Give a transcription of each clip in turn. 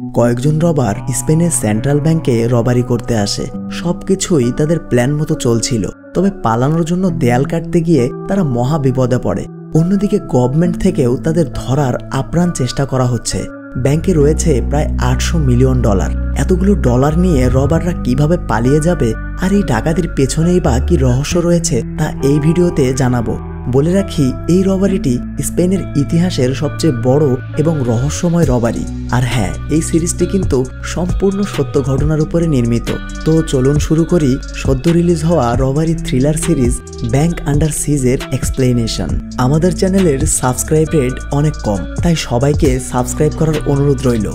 কয়েকজন রবার স্পেনের সেন্ট্রাল ব্যাংকে রবারি করতে আসে। সবকিছুই তাদের প্ল্যান মতো চলছিল, তবে পালানোর জন্য দেয়াল কাটতে গিয়ে তারা মহা বিপদে পড়ে। অন্যদিকে গভর্নমেন্ট থেকেও তাদের ধরার আপ্রাণ চেষ্টা করা হচ্ছে। ব্যাংকে রয়েছে প্রায় $800 মিলিয়ন। এতগুলো ডলার নিয়ে রবাররা কিভাবে পালিয়ে যাবে, আর এই ডাকাতির পেছনেই বা কি রহস্য রয়েছে তা এই ভিডিওতে জানাবো। বলে রাখি, এই রবারিটি স্পেনের ইতিহাসের সবচেয়ে বড় এবং রহস্যময় রবারি। আর হ্যাঁ, এই সিরিজটি কিন্তু সম্পূর্ণ সত্য ঘটনার উপরে নির্মিত। তো চলুন শুরু করি সদ্য রিলিজ হওয়া robbery thriller series bank under সিজের এক্সপ্লেনেশন। আমাদের চ্যানেলের সাবস্ক্রাইব রেট অনেক কম, তাই সবাইকে সাবস্ক্রাইব করার অনুরোধ রইল।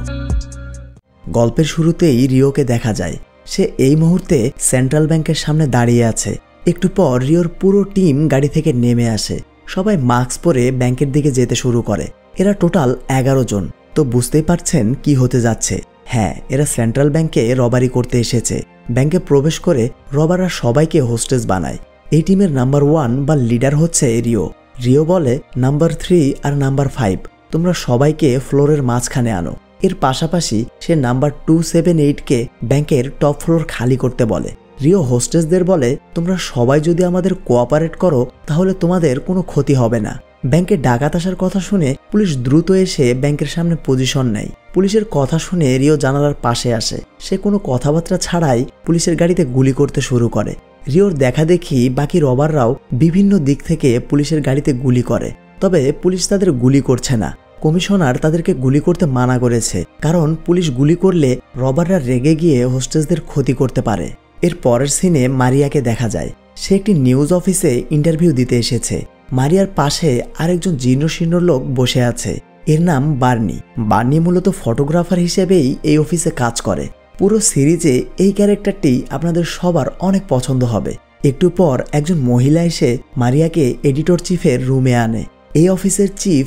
গল্পের শুরুতেই রিওকে দেখা যায়। সে এই মুহূর্তে সেন্ট্রাল ব্যাংকের সামনে দাঁড়িয়ে আছে। একটু পর রিওর পুরো টিম গাড়ি থেকে নেমে আসে। সবাই মাস্ক পরে ব্যাংকের দিকে যেতে শুরু করে। এরা টোটাল 11 জন। তো বুঝতেই পারছেন কি হতে যাচ্ছে। হ্যাঁ, এরা সেন্ট্রাল ব্যাংকে রবারি করতে এসেছে। ব্যাংকে প্রবেশ করে রবাররা সবাইকে হোস্টেস বানায়। এই টিমের নাম্বার 1 বা লিডার হচ্ছে রিও। রিও বলে, নাম্বার 3 আর নাম্বার 5 তোমরা সবাইকে ফ্লোরের মাঝখানে আনো। এর পাশাপাশি সে নাম্বার 278কে ব্যাংকের টপ ফ্লোর খালি করতে বলে। রিও হোস্টেসদের বলে, তোমরা সবাই যদি আমাদের কোঅপারেট করো তাহলে তোমাদের কোনো ক্ষতি হবে না। ব্যাংকে ডাকাত আসার কথা শুনে পুলিশ দ্রুত এসে ব্যাংকের সামনে পজিশন নেয়। পুলিশের কথা শুনে রিও জানালার পাশে আসে। সে কোনো কথাবার্তা ছাড়াই পুলিশের গাড়িতে গুলি করতে শুরু করে। রিওর দেখা দেখি বাকি রবাররাও বিভিন্ন দিক থেকে পুলিশের গাড়িতে গুলি করে, তবে পুলিশ তাদের গুলি করছে না। কমিশনার তাদেরকে গুলি করতে মানা করেছে, কারণ পুলিশ গুলি করলে রবাররা রেগে গিয়ে হোস্টেসদের ক্ষতি করতে পারে। এর পরের সিনে মারিয়াকে দেখা যায়। সে একটি নিউজ অফিসে ইন্টারভিউ দিতে এসেছে। মারিয়ার পাশে আরেকজন জীর্ণশীর্ণ লোক বসে আছে। এর নাম বার্নি। বার্নি মূলত ফটোগ্রাফার হিসেবেই এই অফিসে কাজ করে। পুরো সিরিজে এই ক্যারেক্টারটি আপনাদের সবার অনেক পছন্দ হবে। একটু পর একজন মহিলা এসে মারিয়াকে এডিটর চিফের রুমে আনে। এই অফিসের চিফ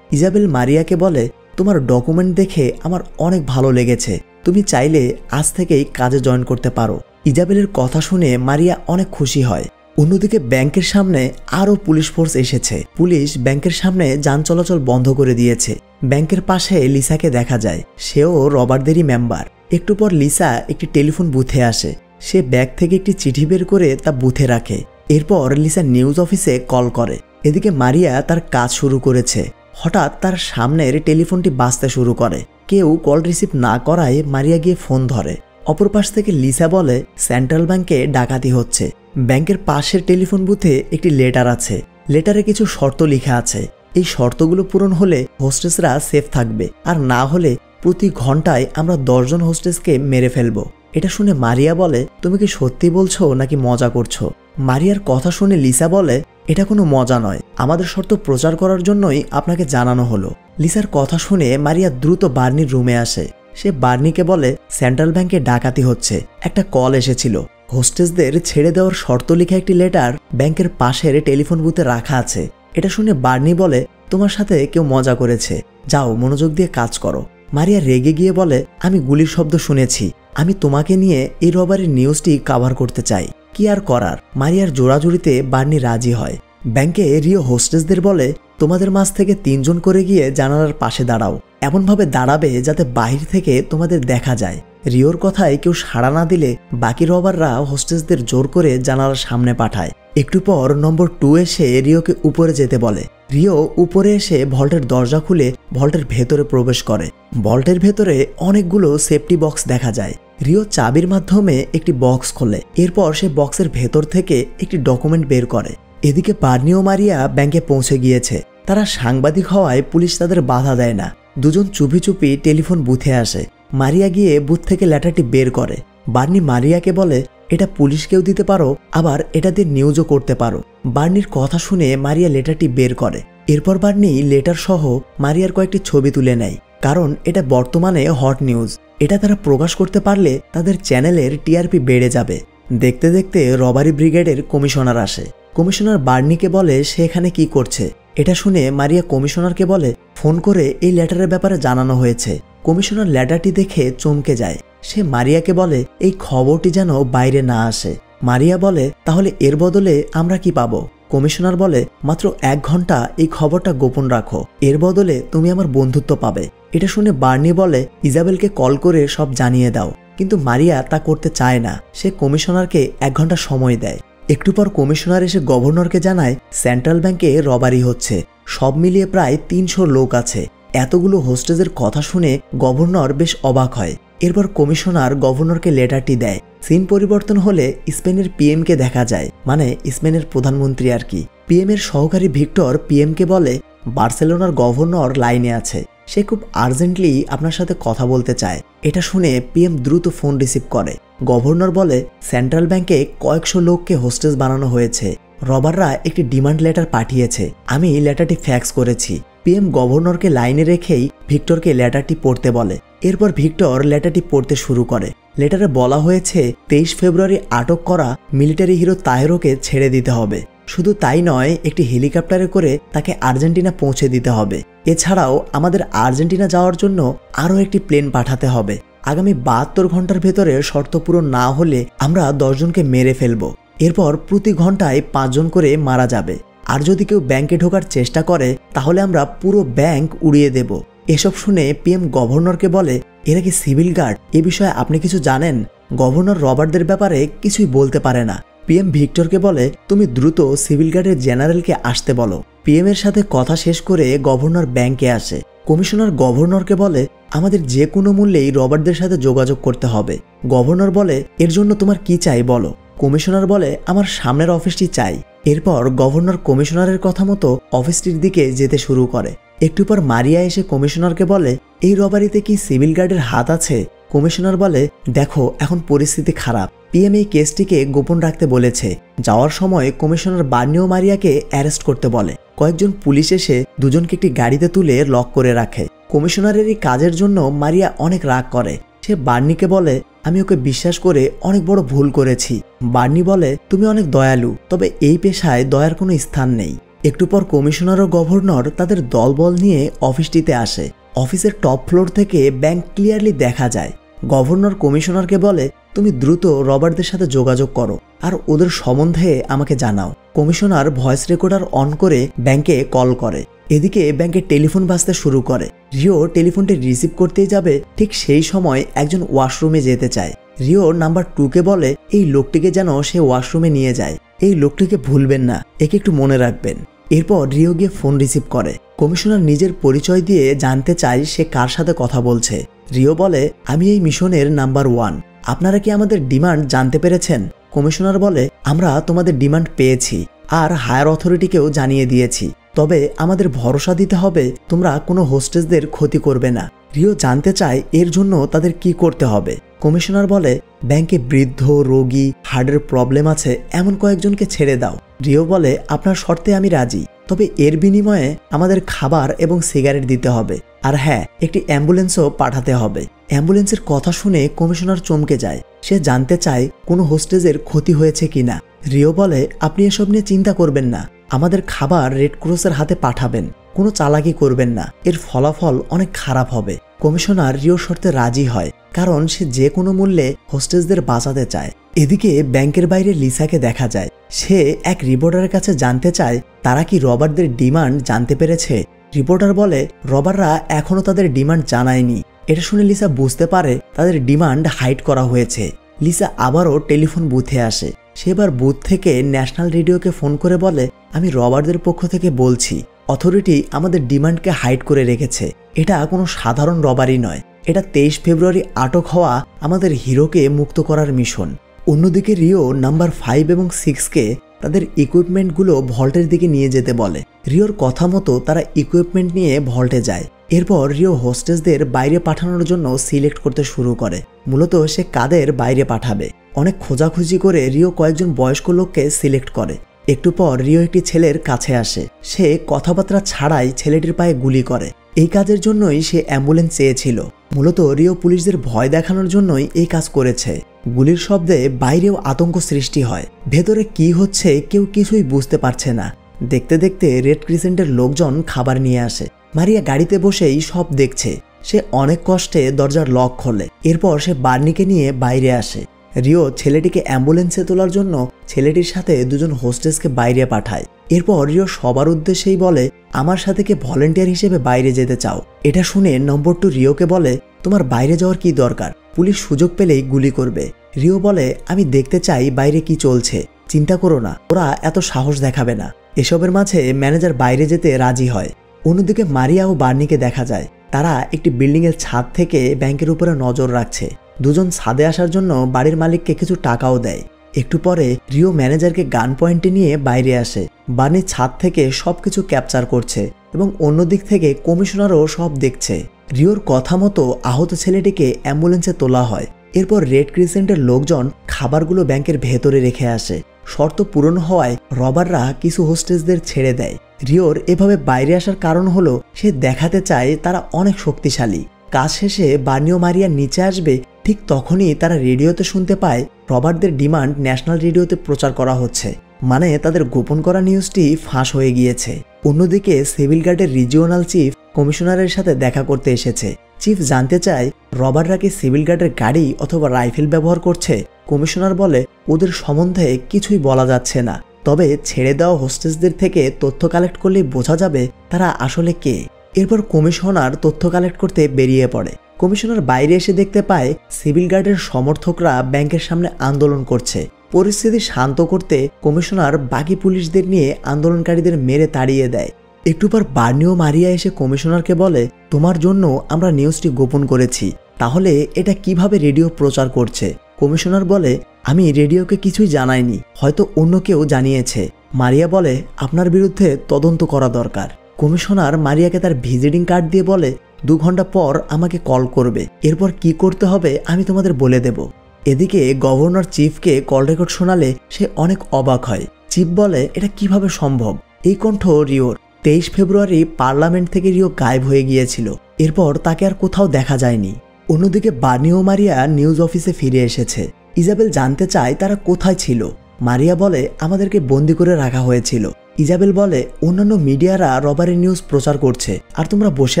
ইজাবেল মারিয়াকে বলে, তোমার ডকুমেন্ট দেখে আমার অনেক ভালো লেগেছে, তুমি চাইলে আজ থেকেই কাজে জয়েন করতে পারো। ইজাবেলের কথা শুনে মারিয়া অনেক খুশি হয়। অন্যদিকে ব্যাংকের সামনে আরও পুলিশ ফোর্স এসেছে। পুলিশ ব্যাংকের সামনে যান চলাচল বন্ধ করে দিয়েছে। ব্যাংকের পাশে লিসাকে দেখা যায়। সেও রবারদেরই মেম্বার। একটু পর লিসা একটি টেলিফোন বুথে আসে। সে ব্যাগ থেকে একটি চিঠি বের করে তা বুথে রাখে। এরপর লিসা নিউজ অফিসে কল করে। এদিকে মারিয়া তার কাজ শুরু করেছে। হঠাৎ তার সামনের টেলিফোনটি বাজতে শুরু করে। কেউ কল রিসিভ না করায় মারিয়া গিয়ে ফোন ধরে। অপর পাশ থেকে লিসা বলে, সেন্ট্রাল ব্যাংকে ডাকাতি হচ্ছে। ব্যাংকের পাশের টেলিফোন বুথে একটি লেটার আছে। লেটারে কিছু শর্ত লেখা আছে। এই শর্তগুলো পূরণ হলে হোস্টেসরা সেফ থাকবে, আর না হলে প্রতি ঘন্টায় আমরা 10 জন হোস্টেসকে মেরে ফেলবো। এটা শুনে মারিয়া বলে, তুমি কি সত্যি বলছো নাকি মজা করছো? মারিয়ার কথা শুনে লিসা বলে, এটা কোনো মজা নয়, আমাদের শর্ত প্রচার করার জন্যই আপনাকে জানানো হলো। লিসার কথা শুনে মারিয়া দ্রুত বার্নির রুমে আসে। সে বার্নিকে বলে, সেন্ট্রাল ব্যাংকে ডাকাতি হচ্ছে, একটা কল এসেছিল। হোস্টেসদের ছেড়ে দেওয়ার শর্ত লেখা একটি লেটার ব্যাংকের পাশের টেলিফোন বুথে রাখা আছে। এটা শুনে বার্নি বলে, তোমার সাথে কেউ মজা করেছে, যাও মনোযোগ দিয়ে কাজ করো। মারিয়া রেগে গিয়ে বলে, আমি গুলির শব্দ শুনেছি, আমি তোমাকে নিয়ে এই রবারের নিউজটি কভার করতে চাই। কি আর করার, মারিয়ার জোড়াজুড়িতে বার্নি রাজি হয়। ব্যাংকে রিও হোস্টেসদের বলে, তোমাদের মাঝ থেকে 3 জন করে গিয়ে জানালার পাশে দাঁড়াও, এমনভাবে দাঁড়াবে যাতে বাহির থেকে তোমাদের দেখা যায়। রিওর কথায় কেউ সাড়া না দিলে বাকি রবাররা হোস্টেসদের জোর করে জানালার সামনে পাঠায়। একটু পর নম্বর 2 এসে রিওকে উপরে যেতে বলে। রিও উপরে এসে ভল্টের দরজা খুলে ভল্টের ভেতরে প্রবেশ করে। ভল্টের ভেতরে অনেকগুলো সেফটি বক্স দেখা যায়। রিও চাবির মাধ্যমে একটি বক্স খোলে। এরপর সে বক্সের ভেতর থেকে একটি ডকুমেন্ট বের করে। এদিকে বার্নি ও মারিয়া ব্যাংকে পৌঁছে গিয়েছে। তারা সাংবাদিক হওয়ায় পুলিশ তাদের বাধা দেয় না। দুজন চুপি চুপি টেলিফোন বুথে আসে। মারিয়া গিয়ে বুথ থেকে লেটারটি বের করে। বার্নি মারিয়াকে বলে, এটা পুলিশকেও দিতে পারো, আবার এটা দিয়ে নিউজও করতে পারো। বার্নির কথা শুনে মারিয়া লেটারটি বের করে। এরপর বার্নি লেটার সহ মারিয়ার কয়েকটি ছবি তুলে নেয়, কারণ এটা বর্তমানে হট নিউজ। এটা তারা প্রকাশ করতে পারলে তাদের চ্যানেলের টিআরপি বেড়ে যাবে। দেখতে দেখতে রবারি ব্রিগেডের কমিশনার আসে। কমিশনার বার্নিকে বলে সে এখানে কি করছে। এটা শুনে মারিয়া কমিশনারকে বলে, ফোন করে এই লেটারের ব্যাপারে জানানো হয়েছে। কমিশনার লেটারটি দেখে চমকে যায়। সে মারিয়াকে বলে, এই খবরটি যেন বাইরে না আসে। মারিয়া বলে, তাহলে এর বদলে আমরা কি পাবো? কমিশনার বলে, মাত্র 1 ঘন্টা এই খবরটা গোপন রাখো, এর বদলে তুমি আমার বন্ধুত্ব পাবে। এটা শুনে বার্নি বলে, ইজাবেলকে কল করে সব জানিয়ে দাও। কিন্তু মারিয়া তা করতে চায় না। সে কমিশনারকে 1 ঘন্টা সময় দেয়। একটু পর কমিশনার এসে গভর্নরকে জানায় সেন্ট্রাল ব্যাংকে রবারি হচ্ছে, সব মিলিয়ে প্রায় 300 লোক আছে। এতগুলো হোস্টেজের কথা শুনে গভর্নর বেশ অবাক হয়। এরপর কমিশনার গভর্নরকে লেটারটি দেয়। সিন পরিবর্তন হলে স্পেনের পিএমকে দেখা যায়, মানে স্পেনের প্রধানমন্ত্রী আর কি। পিএম এর সহকারী ভিক্টর পিএমকে বলে, বার্সেলোনার গভর্নর লাইনে আছে, সে খুব আর্জেন্টলি আপনার সাথে কথা বলতে চায়। এটা শুনে পিএম দ্রুত ফোন রিসিভ করে। গভর্নর বলে, সেন্ট্রাল ব্যাংকে কয়েকশো লোককে হোস্টেজ বানানো হয়েছে, রবাররা একটি ডিমান্ড লেটার পাঠিয়েছে, আমি লেটারটি ফ্যাক্স করেছি। পিএম গভর্নরকে লাইনে রেখেই ভিক্টরকে লেটারটি পড়তে বলে। এরপর ভিক্টর লেটারটি পড়তে শুরু করে। লেটারে বলা হয়েছে 23 ফেব্রুয়ারি আটক করা মিলিটারি হিরো তাহেরোকে ছেড়ে দিতে হবে। শুধু তাই নয়, একটি হেলিকপ্টারে করে তাকে আর্জেন্টিনা পৌঁছে দিতে হবে। এছাড়াও আমাদের আর্জেন্টিনা যাওয়ার জন্য আরও একটি প্লেন পাঠাতে হবে। আগামী 72 ঘন্টার ভেতরে শর্ত পূরণ না হলে আমরা 10 জনকে মেরে ফেলব। এরপর প্রতি ঘন্টায় 5 জন করে মারা যাবে। আর যদি কেউ ব্যাংকে ঢোকার চেষ্টা করে তাহলে আমরা পুরো ব্যাংক উড়িয়ে দেব। এসব শুনে পিএম গভর্নরকে বলে, এরা কি সিভিল গার্ড? এ বিষয়ে আপনি কিছু জানেন? গভর্নর রবার্টদের ব্যাপারে কিছুই বলতে পারে না। পিএম ভিক্টরকে বলে, তুমি দ্রুত সিভিল গার্ডের জেনারেলকে আসতে বলো। পিএম এর সাথে কথা শেষ করে গভর্নর ব্যাংকে আসে। কমিশনার গভর্নরকে বলে, আমাদের যে কোনো মূল্যেই রবার্টদের সাথে যোগাযোগ করতে হবে। গভর্নর বলে, এর জন্য তোমার কি চাই বলো। কমিশনার বলে, আমার সামনের অফিসটি চাই। এরপর গভর্নর কমিশনারের কথা মতো অফিসটির দিকে যেতে শুরু করে। একটু পর মারিয়া এসে কমিশনারকে বলে, এই রবারিতে কি সিভিল গার্ডের হাত আছে? কমিশনার বলে, দেখো এখন পরিস্থিতি খারাপ, পিএম এই কেসটিকে গোপন রাখতে বলেছে। যাওয়ার সময় কমিশনার বার্নি ও মারিয়াকে অ্যারেস্ট করতে বলে। কয়েকজন পুলিশ এসে দুজনকে একটি গাড়িতে তুলে লক করে রাখে। কমিশনারের এই কাজের জন্য মারিয়া অনেক রাগ করে। সে বার্নিকে বলে, আমি ওকে বিশ্বাস করে অনেক বড় ভুল করেছি। বার্নি বলে, তুমি অনেক দয়ালু, তবে এই পেশায় দয়ার কোনো স্থান নেই। একটু পর কমিশনার ও গভর্নর তাদের দলবল নিয়ে অফিসটিতে আসে। অফিসের টপ ফ্লোর থেকে ব্যাংক ক্লিয়ারলি দেখা যায়। গভর্নর কমিশনারকে বলে, তুমি দ্রুত রবার্টদের সাথে যোগাযোগ করো আর ওদের সম্বন্ধে আমাকে জানাও। কমিশনার ভয়েস রেকর্ডার অন করে ব্যাংকে কল করে। এদিকে ব্যাংকে টেলিফোন বাজতে শুরু করে। রিও টেলিফোনটি রিসিভ করতেই যাবে, ঠিক সেই সময় একজন ওয়াশরুমে যেতে চায়। রিও নাম্বার 2কে বলে, এই লোকটিকে যেন সে ওয়াশরুমে নিয়ে যায়। এই লোকটিকে ভুলবেন না, একে একটু মনে রাখবেন। এরপর রিও গিয়ে ফোন রিসিভ করে। কমিশনার নিজের পরিচয় দিয়ে জানতে চায় সে কার সাথে কথা বলছে। রিও বলে, আমি এই মিশনের নাম্বার 1। আপনারা কি আমাদের ডিমান্ড জানতে পেরেছেন? কমিশনার বলে, আমরা তোমাদের ডিমান্ড পেয়েছি আর হায়ার অথরিটিকেও জানিয়ে দিয়েছি, তবে আমাদের ভরসা দিতে হবে তোমরা কোনো হোস্টেজদের ক্ষতি করবে না। রিও জানতে চায় এর জন্য তাদের কি করতে হবে। কমিশনার বলে, ব্যাংকে বৃদ্ধ, রোগী, হার্টের প্রবলেম আছে এমন কয়েকজনকে ছেড়ে দাও। রিও বলে, আপনার শর্তে আমি রাজি, তবে এর বিনিময়ে আমাদের খাবার এবং সিগারেট দিতে হবে, আর হ্যাঁ, একটি অ্যাম্বুলেন্সও পাঠাতে হবে। অ্যাম্বুলেন্সের কথা শুনে কমিশনার চমকে যায়। সে জানতে চায় কোনো হোস্টেজের ক্ষতি হয়েছে কিনা। রিও বলে, আপনি এসব নিয়ে চিন্তা করবেন না, আমাদের খাবার রেড ক্রসের হাতে পাঠাবেন, কোনো চালাকি করবেন না, এর ফলাফল অনেক খারাপ হবে। কমিশনার রিও শর্তে রাজি হয়, কারণ সে যে কোনো মূল্যে হোস্টেজদের বাঁচাতে চায়। এদিকে ব্যাংকের বাইরে লিসাকে দেখা যায়। সে এক রিপোর্টারের কাছে জানতে চায় তারা কি রবার্টদের ডিমান্ড জানতে পেরেছে। রিপোর্টার বলে, রবাররা এখনো তাদের ডিমান্ড জানায়নি। এটা শুনে লিসা বুঝতে পারে তাদের ডিমান্ড হাইড করা হয়েছে। লিসা আবারও টেলিফোন বুথে আসে। সেবার বুথ থেকে ন্যাশনাল রেডিওকে ফোন করে বলে, আমি রবার্টদের পক্ষ থেকে বলছি, অথরিটি আমাদের ডিমান্ডকে হাইড করে রেখেছে। এটা কোনো সাধারণ রবারি নয়, এটা 23 ফেব্রুয়ারি আটক হওয়া আমাদের হিরোকে মুক্ত করার মিশন। অন্যদিকে রিও নাম্বার 5 এবং 6কে তাদের ইকুইপমেন্টগুলো ভল্টের দিকে নিয়ে যেতে বলে। রিওর কথা মতো তারা ইকুইপমেন্ট নিয়ে ভল্টে যায়। এরপর রিও হোস্টেজদের বাইরে পাঠানোর জন্য সিলেক্ট করতে শুরু করে। মূলত সে কাদের বাইরে পাঠাবে। অনেক খোঁজাখুঁজি করে রিও কয়েকজন বয়স্ক লোককে সিলেক্ট করে। একটু পর রিও একটি ছেলের কাছে আসে। সে কথাবার্তা ছাড়াই ছেলেটির পায়ে গুলি করে। এই কাজের জন্যই সে অ্যাম্বুলেন্স চেয়েছিল। মূলত রিও পুলিশদের ভয় দেখানোর জন্যই এই কাজ করেছে। গুলির শব্দে বাইরেও আতঙ্ক সৃষ্টি হয়। ভেতরে কি হচ্ছে কেউ কিছুই বুঝতে পারছে না। দেখতে দেখতে রেড ক্রিসেন্টের লোকজন খাবার নিয়ে আসে। মারিয়া গাড়িতে বসেই সব দেখছে। সে অনেক কষ্টে দরজার লক খোলে। এরপর সে বার্নিকে নিয়ে বাইরে আসে। রিও ছেলেটিকে অ্যাম্বুলেন্সে তোলার জন্য ছেলেটির সাথে দুজন হোস্টেসকে বাইরে পাঠায়। এরপর রিও সবার উদ্দেশ্যেই বলে, আমার সাথে কে ভলেন্টিয়ার হিসেবে বাইরে যেতে চাও? এটা শুনে নম্বর 2 রিওকে বলে, তোমার বাইরে যাওয়ার কি দরকার? পুলিশ সুযোগ পেলেই গুলি করবে। রিও বলে, আমি দেখতে চাই বাইরে কি চলছে। চিন্তা করো না, ওরা এত সাহস দেখাবে না। এসবের মাঝে ম্যানেজার বাইরে যেতে রাজি হয়। অন্যদিকে মারিয়া ও বার্নিকে দেখা যায় তারা একটি বিল্ডিংয়ের ছাদ থেকে ব্যাংকের উপরে নজর রাখছে। দুজন ছাদে আসার জন্য বাড়ির মালিককে কিছু টাকাও দেয়। একটু পরে রিও ম্যানেজারকে গান পয়েন্টে নিয়ে বাইরে আসে। বার্নি ছাদ থেকে সবকিছু ক্যাপচার করছে এবং অন্যদিক থেকে কমিশনারও সব দেখছে। রিওর কথা মতো আহত ছেলেটিকে অ্যাম্বুলেন্সে তোলা হয়। এরপর রেড ক্রিসেন্টের লোকজন খাবারগুলো ব্যাংকের ভেতরে রেখে আসে। শর্ত পূরণ হওয়ায় রবাররা কিছু হোস্টেসদের ছেড়ে দেয়। রিওর এভাবে বাইরে আসার কারণ হলো সে দেখাতে চায় তারা অনেক শক্তিশালী। কাজ শেষে বার্নি ও মারিয়া নিচে আসবে, ঠিক তখনই তারা রেডিওতে শুনতে পায় রবার্টদের ডিমান্ড ন্যাশনাল রেডিওতে প্রচার করা হচ্ছে, মানে তাদের গোপন করা নিউজটি ফাঁস হয়ে গিয়েছে। অন্যদিকে সিভিল গার্ডের রিজিওনাল চিফ কমিশনারের সাথে দেখা করতে এসেছে। চিফ জানতে চায় রবার্টরা কি সিভিল গার্ডের গাড়ি অথবা রাইফেল ব্যবহার করছে। কমিশনার বলে ওদের সম্বন্ধে কিছুই বলা যাচ্ছে না, তবে ছেড়ে দেওয়া হোস্টেসদের থেকে তথ্য কালেক্ট করলেই বোঝা যাবে তারা আসলে কে। এরপর কমিশনার তথ্য কালেক্ট করতে বেরিয়ে পড়ে। কমিশনার বাইরে এসে দেখতে পায় সিভিল গার্ডের সমর্থকরা ব্যাংকের সামনে আন্দোলন করছে। পরিস্থিতি শান্ত করতে কমিশনার বাকি পুলিশদের নিয়ে আন্দোলনকারীদের মেরে তাড়িয়ে দেয়। একটু পর বার্নি ও মারিয়া এসে কমিশনারকে বলে, তোমার জন্য আমরা নিউজটি গোপন করেছি, তাহলে এটা কিভাবে রেডিও প্রচার করছে? কমিশনার বলে, আমি রেডিওকে কিছুই জানাইনি, হয়তো অন্য কেউ জানিয়েছে। মারিয়া বলে, আপনার বিরুদ্ধে তদন্ত করা দরকার। কমিশনার মারিয়াকে তার ভিজিটিং কার্ড দিয়ে বলে, 2 ঘন্টা পর আমাকে কল করবে, এরপর কি করতে হবে আমি তোমাদের বলে দেব। এদিকে গভর্নর চিফকে কল রেকর্ড শোনালে সে অনেক অবাক হয়। চিফ বলে, এটা কিভাবে সম্ভব? এই কণ্ঠ রিওর। 23 ফেব্রুয়ারি পার্লামেন্ট থেকে রিও গায়েব হয়ে গিয়েছিল, এরপর তাকে আর কোথাও দেখা যায়নি। অন্যদিকে বার্নি ও মারিয়া নিউজ অফিসে ফিরে এসেছে। ইজাবেল জানতে চায় তারা কোথায় ছিল। মারিয়া বলে, আমাদেরকে বন্দি করে রাখা হয়েছিল। ইজাবেল বলে, অন্যান্য মিডিয়ারা রবারের নিউজ প্রচার করছে আর তোমরা বসে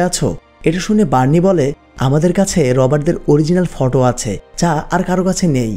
আছো। এটা শুনে বার্নি বলে, আমাদের কাছে রবার্টদের অরিজিনাল ফটো আছে, যা আর কারো কাছে নেই।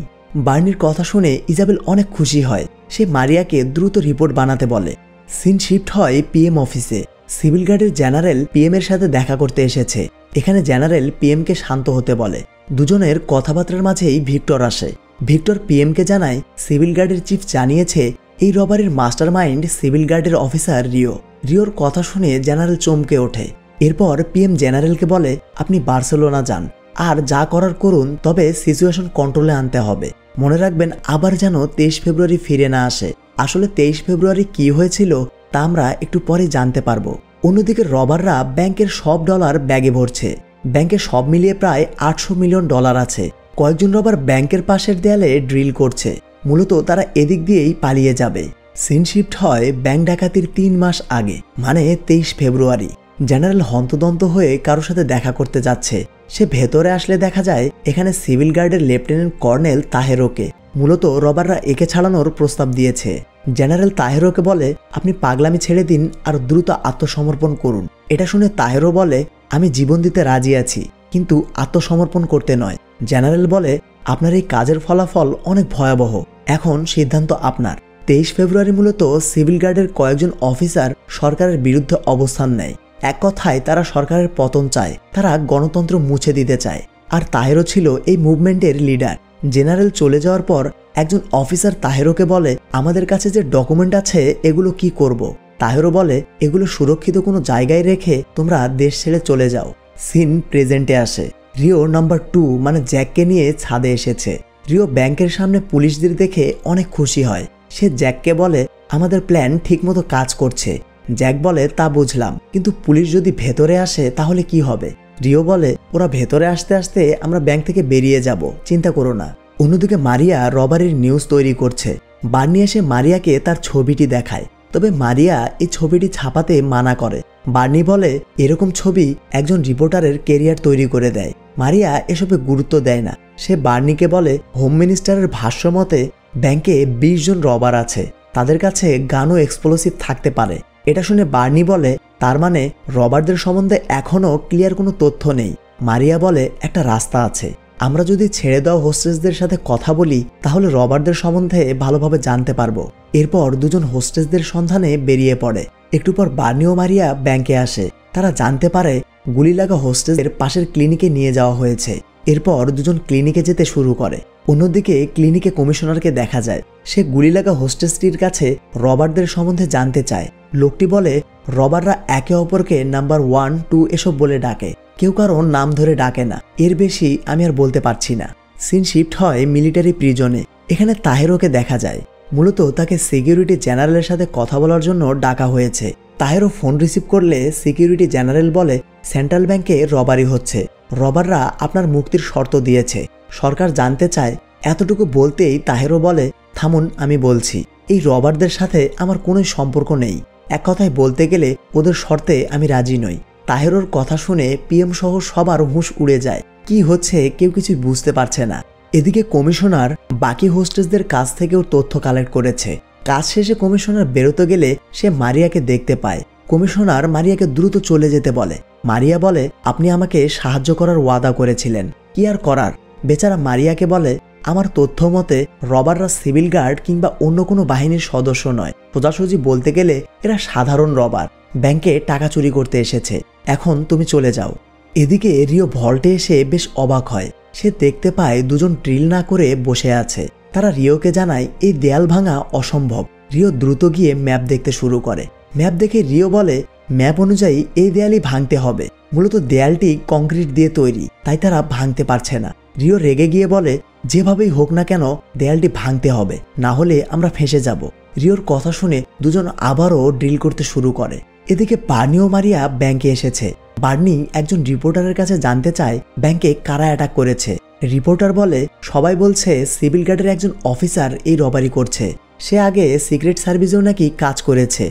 বার্নির কথা শুনে ইজাবেল অনেক খুশি হয়। সে মারিয়াকে দ্রুত রিপোর্ট বানাতে বলে। সিন শিফট হয় পিএম অফিসে। সিভিল গার্ডের জেনারেল পিএম এর সাথে দেখা করতে এসেছে। এখানে জেনারেল পিএমকে শান্ত হতে বলে। দুজনের কথাবার্তার মাঝেই ভিক্টর আসে। ভিক্টর পিএমকে জানায় সিভিল গার্ডের চিফ জানিয়েছে এই রবারের মাস্টার মাইন্ড সিভিল গার্ডের অফিসার রিও। রিওর কথা শুনে জেনারেল চমকে ওঠে। এরপর পিএম জেনারেলকে বলে, আপনি বার্সেলোনা যান আর যা করার করুন, তবে সিচুয়েশন কন্ট্রোলে আনতে হবে। মনে রাখবেন আবার যেন 23 ফেব্রুয়ারি ফিরে না আসে। আসলে 23 ফেব্রুয়ারি কি হয়েছিল তা আমরা একটু পরে জানতে পারবো। অন্যদিকে রবাররা ব্যাংকের সব ডলার ব্যাগে ভরছে। ব্যাংকে সব মিলিয়ে প্রায় 800 মিলিয়ন ডলার আছে। কয়েকজন রবার ব্যাংকের পাশের দেয়ালে ড্রিল করছে, মূলত তারা এদিক দিয়েই পালিয়ে যাবে। সিন শিফট হয় ব্যাংক ডাকাতির 3 মাস আগে, মানে 23 ফেব্রুয়ারি। জেনারেল হন্তদন্ত হয়ে কারোর সাথে দেখা করতে যাচ্ছে। সে ভেতরে আসলে দেখা যায় এখানে সিভিল গার্ডের লেফটেন্যান্ট কর্নেল তাহেরোকে। মূলত রবাররা একে ছাড়ানোর প্রস্তাব দিয়েছে। জেনারেল তাহেরোকে বলে, আপনি পাগলামি ছেড়ে দিন আর দ্রুত আত্মসমর্পণ করুন। এটা শুনে তাহেরো বলে, আমি জীবন দিতে রাজি আছি, কিন্তু আত্মসমর্পণ করতে নয়। জেনারেল বলে, আপনার এই কাজের ফলাফল অনেক ভয়াবহ, এখন সিদ্ধান্ত আপনার। 23 ফেব্রুয়ারি মূলত সিভিল গার্ডের কয়েকজন অফিসার সরকারের বিরুদ্ধে অবস্থান নেয়। এক কথায় তারা সরকারের পতন চায়, তারা গণতন্ত্র মুছে দিতে চায়। আর তাহেরো ছিল এই মুভমেন্টের লিডার। জেনারেল চলে যাওয়ার পর একজন অফিসার তাহেরোকে বলে, আমাদের কাছে যে ডকুমেন্ট আছে এগুলো কি করব? তাহেরো বলে, এগুলো সুরক্ষিত কোনো জায়গায় রেখে তোমরা দেশ ছেড়ে চলে যাও। সিন প্রেজেন্টে আসে। রিও নাম্বার 2 মানে জ্যাককে নিয়ে ছাদে এসেছে। রিও ব্যাংকের সামনে পুলিশদের দেখে অনেক খুশি হয়। সে জ্যাককে বলে, আমাদের প্ল্যান ঠিকমতো কাজ করছে। জ্যাক বলে, তা বুঝলাম, কিন্তু পুলিশ যদি ভেতরে আসে তাহলে কি হবে? রিও বলে, ওরা ভেতরে আসতে আসতে আমরা ব্যাংক থেকে বেরিয়ে যাব, চিন্তা করো না। অন্যদিকে মারিয়া রবারির নিউজ তৈরি করছে। বার্নি এসে মারিয়াকে তার ছবিটি দেখায়, তবে মারিয়া এই ছবিটি ছাপাতে মানা করে। বার্নি বলে, এরকম ছবি একজন রিপোর্টারের কেরিয়ার তৈরি করে দেয়। মারিয়া এসবে গুরুত্ব দেয় না। সে বার্নিকে বলে, হোম মিনিস্টারের ভাষ্য মতে ব্যাংকে 20 জন রবার আছে, তাদের কাছে গান ও এক্সপ্লোসিভ থাকতে পারে। এটা শুনে বার্নি বলে, তার মানে রবারদের সম্বন্ধে এখনও ক্লিয়ার কোনো তথ্য নেই। মারিয়া বলে, একটা রাস্তা আছে। আমরা যদি ছেড়ে দেওয়া হোস্টেসদের সাথে কথা বলি তাহলে রবারদের সম্বন্ধে ভালোভাবে জানতে পারবো। এরপর দুজন হোস্টেসদের সন্ধানে বেরিয়ে পড়ে। একটু পর বার্নি ও মারিয়া ব্যাংকে আসে। তারা জানতে পারে গুলি লাগা হোস্টেসদের পাশের ক্লিনিকে নিয়ে যাওয়া হয়েছে। এরপর দুজন ক্লিনিকে যেতে শুরু করে। অন্যদিকে ক্লিনিকে কমিশনারকে দেখা যায়। সে গুলি লাগা হোস্টেসটির কাছে রবারদের সম্বন্ধে জানতে চায়। লোকটি বলে রবাররা একে অপরকে নাম্বার 1, 2 এসব বলে ডাকে, কেউ কারো নাম ধরে ডাকে না। এর বেশি আমি আর বলতে পারছি না। সিন শিফট হয় মিলিটারি প্রিজনে। এখানে তাহেরোকে দেখা যায়। মূলত তাকে সিকিউরিটি জেনারেলের সাথে কথা বলার জন্য ডাকা হয়েছে। তাহেরো ফোন রিসিভ করলে সিকিউরিটি জেনারেল বলে সেন্ট্রাল ব্যাংকে রবারি হচ্ছে, রবাররা আপনার মুক্তির শর্ত দিয়েছে। সরকার জানতে চায়। এতটুকু বলতেই তাহেরো বলে থামুন, আমি বলছি। এই রবারদের সাথে আমার কোনো সম্পর্ক নেই। এক কথায় বলতে গেলে ওদের শর্তে আমি রাজি নই। তাহেরোর কথা শুনে পিএম সহ সবার হুঁশ উড়ে যায়। কি হচ্ছে কেউ কিছুই বুঝতে পারছে না। এদিকে কমিশনার বাকি হোস্টেসদের কাছ থেকেও তথ্য কালেক্ট করেছে। কাজ শেষে কমিশনার বেরোতে গেলে সে মারিয়াকে দেখতে পায়। কমিশনার মারিয়াকে দ্রুত চলে যেতে বলে। মারিয়া বলে আপনি আমাকে সাহায্য করার ওয়াদা করেছিলেন, কি আর করার। বেচারা মারিয়াকে বলে আমার তথ্য মতে রবাররা সিভিল গার্ড কিংবা অন্য কোনো বাহিনীর সদস্য নয়। সোজাসুজি বলতে গেলে এরা সাধারণ রবার, ব্যাংকে টাকা চুরি করতে এসেছে। এখন তুমি চলে যাও। এদিকে রিও ভল্টে এসে বেশ অবাক হয়। সে দেখতে পায় দুজন ড্রিল না করে বসে আছে। তারা রিওকে জানায় এই দেয়াল ভাঙা অসম্ভব। রিও দ্রুত গিয়ে ম্যাপ দেখতে শুরু করে। ম্যাপ দেখে রিও বলে ম্যাপ অনুযায়ী এই দেয়ালই ভাঙতে হবে। মূলত দেয়ালটি কংক্রিট দিয়ে তৈরি, তাই তারা ভাঙতে পারছে না। রিও রেগে গিয়ে বলে যেভাবেই হোক না কেন দেয়ালটি ভাঙতে হবে, না হলে আমরা ফেঁসে যাব। রিওর কথা শুনে দুজন আবারও ড্রিল করতে শুরু করে। এদিকে বার্নি ও মারিয়া ব্যাংকে এসেছে। বার্নি একজন রিপোর্টারের কাছে জানতে চায় ব্যাংকে কারা অ্যাটাক করেছে। রিপোর্টার বলে সবাই বলছে সিভিল গার্ডের একজন অফিসার এই রবারি করছে। সে আগে সিক্রেট সার্ভিসেও নাকি কাজ করেছে।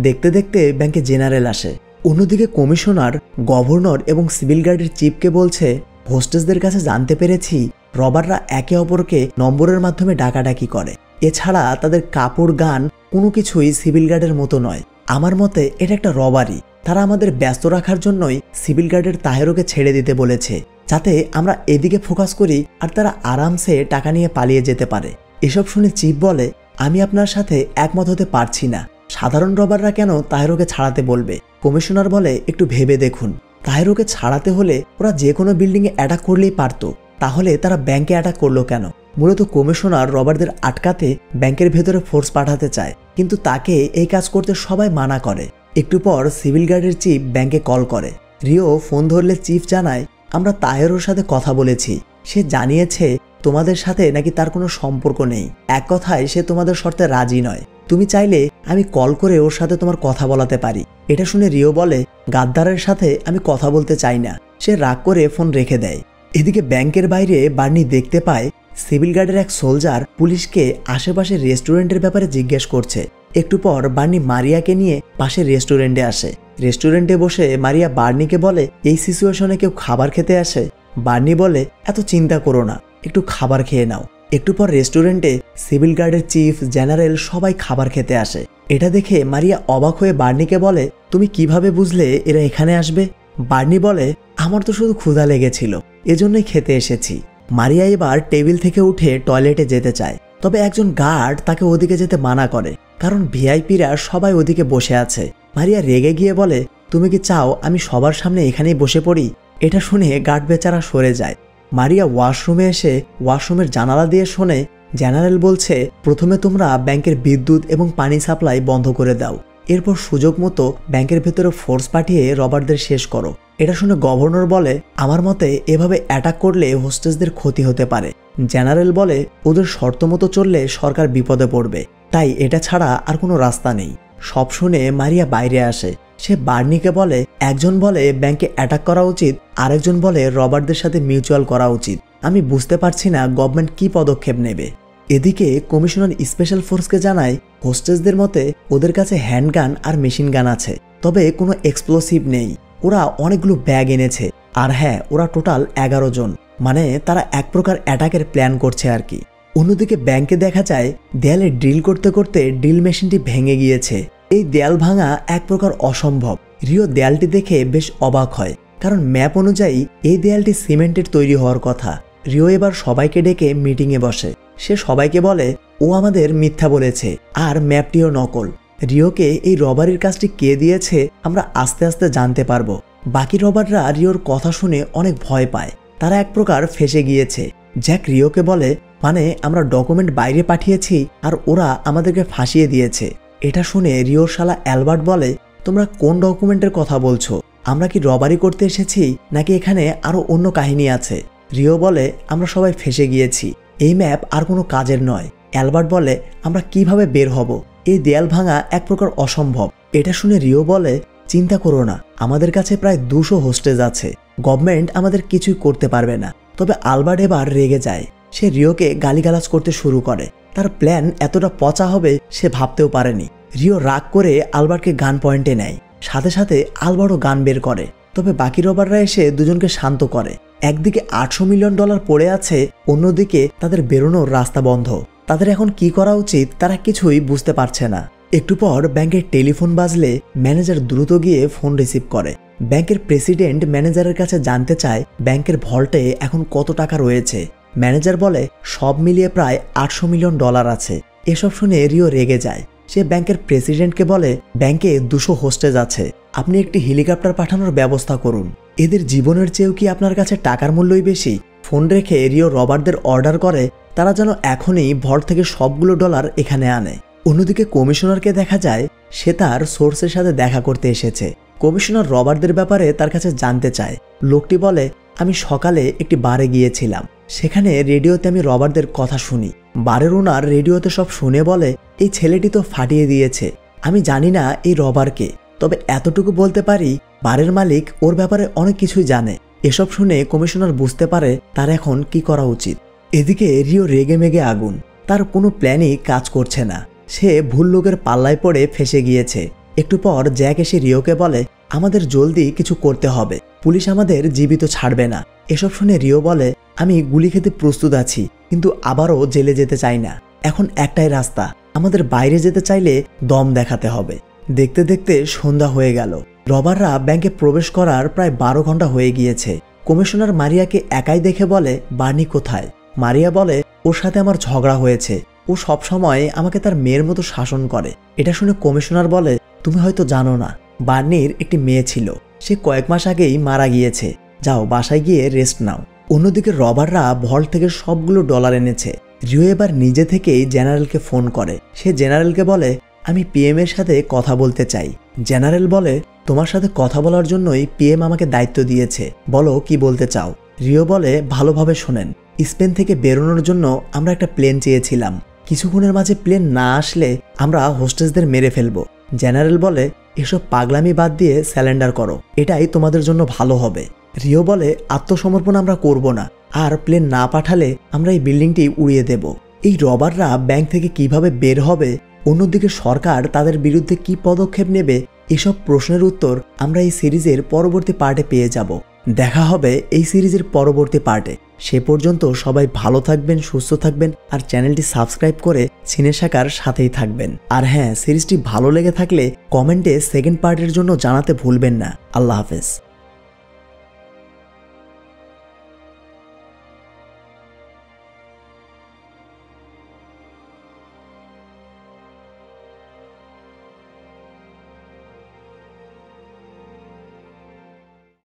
দেখতে দেখতে ব্যাংকে জেনারেল আসে। অন্যদিকে কমিশনার গভর্নর এবং সিভিল গার্ডের চিফকে বলছে হোস্টেসদের কাছে জানতে পেরেছি রবাররা একে অপরকে নম্বরের মাধ্যমে ডাকাডাকি করে। এছাড়া তাদের কাপড় গান কোনো কিছুই সিভিল গার্ডের মতো নয়। আমার মতে এটা একটা রবারি। তারা আমাদের ব্যস্ত রাখার জন্যই সিভিল গার্ডের তাহেরোকে ছেড়ে দিতে বলেছে, যাতে আমরা এদিকে ফোকাস করি আর তারা আরামসে টাকা নিয়ে পালিয়ে যেতে পারে। এসব শুনে চিফ বলে আমি আপনার সাথে একমত হতে পারছি না। সাধারণ রবাররা কেন তাহেরোকে ছাড়াতে বলবে? কমিশনার বলে একটু ভেবে দেখুন, তাহেরোকে ছাড়াতে হলে ওরা যে কোনো বিল্ডিংয়ে অ্যাটাক করলেই পারত, তাহলে তারা ব্যাংকে অ্যাটাক করলো কেন? মূলত কমিশনার রবারদের আটকাতে ব্যাংকের ভেতরে ফোর্স পাঠাতে চায়, কিন্তু তাকে এই কাজ করতে সবাই মানা করে। একটু পর সিভিল গার্ডের চিফ ব্যাংকে কল করে। রিও ফোন ধরলে চিফ জানায় আমরা তাহেরোর সাথে কথা বলেছি। সে জানিয়েছে তোমাদের সাথে নাকি তার কোনো সম্পর্ক নেই। এক কথায় সে তোমাদের শর্তে রাজি নয়। তুমি চাইলে আমি কল করে ওর সাথে তোমার কথা বলাতে পারি। এটা শুনে রিও বলে গাদ্দারের সাথে আমি কথা বলতে চাই না। সে রাগ করে ফোন রেখে দেয়। এদিকে ব্যাংকের বাইরে বার্নি দেখতে পায় সিভিল গার্ডের এক সোলজার পুলিশকে আশেপাশের রেস্টুরেন্টের ব্যাপারে জিজ্ঞেস করছে। একটু পর বার্নি মারিয়াকে নিয়ে পাশের রেস্টুরেন্টে আসে। রেস্টুরেন্টে বসে মারিয়া বার্নিকে বলে এই সিচুয়েশনে কেউ খাবার খেতে আসে? বার্নি বলে এত চিন্তা করো না, একটু খাবার খেয়ে নাও। একটু পর রেস্টুরেন্টে সিভিল গার্ডের চিফ, জেনারেল সবাই খাবার খেতে আসে। এটা দেখে মারিয়া অবাক হয়ে বার্নিকে বলে তুমি কিভাবে বুঝলে এরা এখানে আসবে? বার্নি বলে আমার তো শুধু ক্ষুধা লেগেছিল, এজন্যই খেতে এসেছি। মারিয়া এবার টেবিল থেকে উঠে টয়লেটে যেতে চায়, তবে একজন গার্ড তাকে ওদিকে যেতে মানা করে, কারণ ভিআইপিরা সবাই ওদিকে বসে আছে। মারিয়া রেগে গিয়ে বলে তুমি কি চাও আমি সবার সামনে এখানেই বসে পড়ি? এটা শুনে গার্ড বেচারা সরে যায়। মারিয়া ওয়াশরুমে এসে ওয়াশরুমের জানালা দিয়ে শোনে জেনারেল বলছে প্রথমে তোমরা ব্যাংকের বিদ্যুৎ এবং পানি সাপ্লাই বন্ধ করে দাও, এরপর সুযোগ মতো ব্যাংকের ভেতরে ফোর্স পাঠিয়ে রবারদের শেষ করো। এটা শুনে গভর্নর বলে আমার মতে এভাবে অ্যাটাক করলে হোস্টেসদের ক্ষতি হতে পারে। জেনারেল বলে ওদের শর্ত মতো চললে সরকার বিপদে পড়বে, তাই এটা ছাড়া আর কোনো রাস্তা নেই। সব শুনে মারিয়া বাইরে আসে। সে বার্নিকে বলে একজন বলে ব্যাংকে অ্যাটাক করা উচিত, আরেকজন বলে রবারদের সাথে মিউচুয়াল করা উচিত। আমি বুঝতে পারছি না গভর্নমেন্ট কি পদক্ষেপ নেবে। এদিকে কমিশনার স্পেশাল ফোর্সকে জানায় হোস্টেসদের মতে ওদের কাছে হ্যান্ডগান আর মেশিন গান আছে, তবে কোনো এক্সপ্লোসিভ নেই। ওরা অনেকগুলো ব্যাগ এনেছে, আর হ্যাঁ ওরা টোটাল 11 জন, মানে তারা এক প্রকার অ্যাটাকের প্ল্যান করছে আর কি। অন্যদিকে ব্যাংকে দেখা যায় দেয়ালে ড্রিল করতে করতে ড্রিল মেশিনটি ভেঙে গিয়েছে। এই দেয়াল ভাঙা এক প্রকার অসম্ভব। রিও দেয়ালটি দেখে বেশ অবাক হয়, কারণ ম্যাপ অনুযায়ী এই দেয়ালটি সিমেন্টের তৈরি হওয়ার কথা। রিও এবার সবাইকে ডেকে মিটিংয়ে বসে। সে সবাইকে বলে ও আমাদের মিথ্যা বলেছে আর ম্যাপটিও নকল। রিওকে এই রবারির কাজটি কে দিয়েছে আমরা আস্তে আস্তে জানতে পারবো। বাকি রবাররা রিওর কথা শুনে অনেক ভয় পায়, তারা এক প্রকার ফেঁসে গিয়েছে। জ্যাক রিওকে বলে মানে আমরা ডকুমেন্ট বাইরে পাঠিয়েছি আর ওরা আমাদেরকে ফাঁসিয়ে দিয়েছে। এটা শুনে রিওর শালা অ্যালবার্ট বলে তোমরা কোন ডকুমেন্টের কথা বলছো? আমরা কি রবারি করতে এসেছি নাকি এখানে আরো অন্য কাহিনী আছে? রিও বলে আমরা সবাই ফেঁসে গিয়েছি, এই ম্যাপ আর কোনো কাজের নয়। অ্যালবার্ট বলে আমরা কিভাবে বের হব? এই দেয়াল ভাঙা এক প্রকার অসম্ভব। এটা শুনে রিও বলে চিন্তা করো না, আমাদের কাছে প্রায় 200 হোস্টেজ আছে, গভর্নমেন্ট আমাদের কিছুই করতে পারবে না। তবে আলবার্ট এবার রেগে যায়, সে রিওকে গালিগালাজ করতে শুরু করে। তার প্ল্যান এতটা পচা হবে সে ভাবতেও পারেনি। রিও রাগ করে আলবার্টকে গান পয়েন্টে নেয়, সাথে সাথে আলবার্টও গান বের করে। তবে বাকি রবাররা এসে দুজনকে শান্ত করে। একদিকে $800 মিলিয়ন পড়ে আছে, অন্যদিকে তাদের বেরোনোর রাস্তা বন্ধ। তাদের এখন কি করা উচিত তারা কিছুই বুঝতে পারছে না। একটু পর ব্যাংকের টেলিফোন বাজলে ম্যানেজার দ্রুত গিয়ে ফোন রিসিভ করে। ব্যাংকের প্রেসিডেন্ট ম্যানেজারের কাছে জানতে চায় ব্যাংকের ভল্টে এখন কত টাকা রয়েছে। ম্যানেজার বলে সব মিলিয়ে প্রায় $800 মিলিয়ন আছে। এসব শুনে রিও রেগে যায়। সে ব্যাংকের প্রেসিডেন্টকে বলে ব্যাংকে 200 হোস্টেজ আছে, আপনি একটি হেলিকপ্টার পাঠানোর ব্যবস্থা করুন। এদের জীবনের চেয়েও কি আপনার কাছে টাকার মূল্যই বেশি? ফোন রেখে রিও রবারদের অর্ডার করে তারা যেন এখনই ভল্ট থেকে সবগুলো ডলার এখানে আনে। অন্যদিকে কমিশনারকে দেখা যায় সে তার সোর্সের সাথে দেখা করতে এসেছে। কমিশনার রবারদের ব্যাপারে তার কাছে জানতে চায়। লোকটি বলে আমি সকালে একটি বারে গিয়েছিলাম, সেখানে রেডিওতে আমি রবারদের কথা শুনি। বারের ওনার রেডিওতে সব শুনে বলে এই ছেলেটি তো ফাটিয়ে দিয়েছে, আমি জানি না এই রবারকে, তবে এতটুকু বলতে পারি বারের মালিক ওর ব্যাপারে অনেক কিছুই জানে। এসব শুনে কমিশনার বুঝতে পারে তার এখন কি করা উচিত। এদিকে রিও রেগে মেগে আগুন, তার কোনো প্ল্যানই কাজ করছে না। সে ভুল লোকের পাল্লায় পড়ে ফেসে গিয়েছে। একটু পর জ্যাক এসে রিওকে বলে আমাদের জলদি কিছু করতে হবে, পুলিশ আমাদের জীবিত ছাড়বে না। এসব শুনে রিও বলে আমি গুলি খেতে প্রস্তুত আছি, কিন্তু আবারও জেলে যেতে চাই না। এখন একটাই রাস্তা, আমাদের বাইরে যেতে চাইলে দম দেখাতে হবে। দেখতে দেখতে সন্ধ্যা হয়ে গেল। রবাররা ব্যাংকে প্রবেশ করার প্রায় 12 ঘন্টা হয়ে গিয়েছে। কমিশনার মারিয়াকে একাই দেখে বলে বার্নি কোথায়? মারিয়া বলে ওর সাথে আমার ঝগড়া হয়েছে, ও সবসময় আমাকে তার মেয়ের মতো শাসন করে। এটা শুনে কমিশনার বলে তুমি হয়তো জানো না, বার্নির একটি মেয়ে ছিল, সে কয়েক মাস আগেই মারা গিয়েছে, যাও বাসায় গিয়ে রেস্ট নাও। অন্যদিকে রবাররা ভল্ট থেকে সবগুলো ডলার এনেছে। রিও এবার নিজে থেকেই জেনারেলকে ফোন করে। সে জেনারেলকে বলে আমি পিএম এর সাথে কথা বলতে চাই। জেনারেল বলে তোমার সাথে কথা বলার জন্যই পিএম আমাকে দায়িত্ব দিয়েছে, বলো কি বলতে চাও। রিও বলে ভালোভাবে শোনেন, স্পেন থেকে বেরোনোর জন্য আমরা একটা প্লেন চেয়েছিলাম, কিছুক্ষণের মাঝে প্লেন না আসলে আমরা হোস্টেসদের মেরে ফেলবো। জেনারেল বলে এসব পাগলামি বাদ দিয়ে স্যালেন্ডার করো, এটাই তোমাদের জন্য ভালো হবে। রিও বলে আত্মসমর্পণ আমরা করব না, আর প্লেন না পাঠালে আমরা এই বিল্ডিংটি উড়িয়ে দেব। এই রবাররা ব্যাংক থেকে কিভাবে বের হবে, অন্যদিকে সরকার তাদের বিরুদ্ধে কি পদক্ষেপ নেবে, এসব প্রশ্নের উত্তর আমরা এই সিরিজের পরবর্তী পার্টে পেয়ে যাব। দেখা হবে এই সিরিজের পরবর্তী পার্টে। সে পর্যন্ত সবাই ভালো থাকবেন, সুস্থ থাকবেন, আর চ্যানেলটি সাবস্ক্রাইব করে সিনে শাখার সাথেই থাকবেন। আর হ্যাঁ, সিরিজটি ভালো লেগে থাকলে কমেন্টে সেকেন্ড পার্টের জন্য জানাতে ভুলবেন না। আল্লাহ হাফেজ।